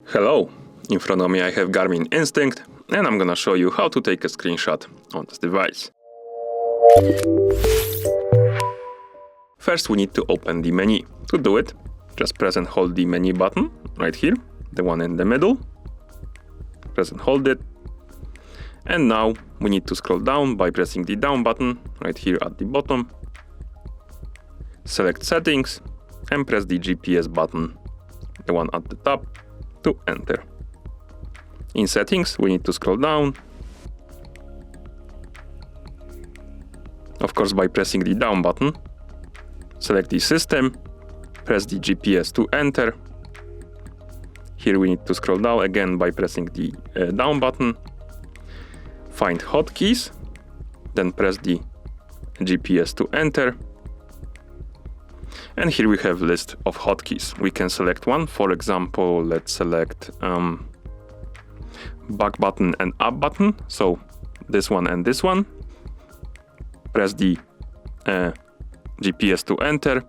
Hello, in front of me I have GARMIN Instinct and I'm gonna show you how to take a screenshot on this device. First we need to open the menu. To do it, just press and hold the menu button right here, the one in the middle. Press and hold it. And now we need to scroll down by pressing the down button right here at the bottom. Select settings and press the GPS button, the one at the top, to enter. In settings, we need to scroll down. Of course, by pressing the down button, select the system, press the GPS to enter. Here we need to scroll down again by pressing the down button. Find hotkeys, then press the GPS to enter. And here we have a list of hotkeys. We can select one. For example, let's select back button and up button. So this one and this one. Press the GPS to enter.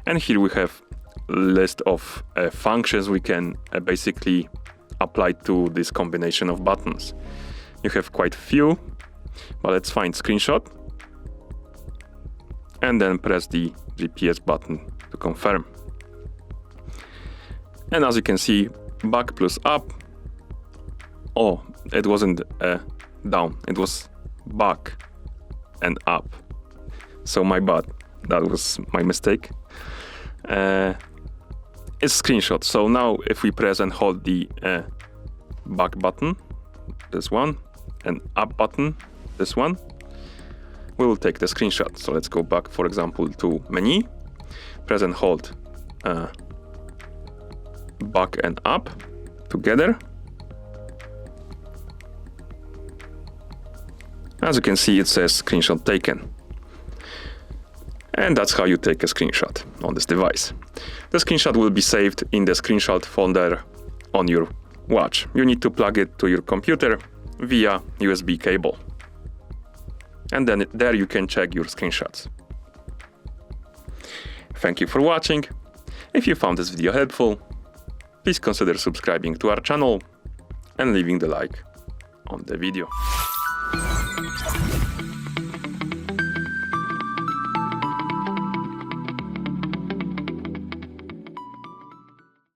And here we have a list of functions we can basically apply to this combination of buttons. You have quite a few, but let's find screenshot. And then press the GPS button to confirm. And as you can see, back plus up. Oh, it wasn't down, it was back and up. So my bad, that was my mistake. It's screenshot. So now if we press and hold the back button, this one, and up button, this one, we will take the screenshot. So let's go back, for example, to menu, press and hold back and up together. As you can see, it says screenshot taken. And that's how you take a screenshot on this device. The screenshot will be saved in the screenshot folder on your watch. You need to plug it to your computer via USB cable. And then there you can check your screenshots. Thank you for watching. If you found this video helpful, please consider subscribing to our channel and leaving the like on the video.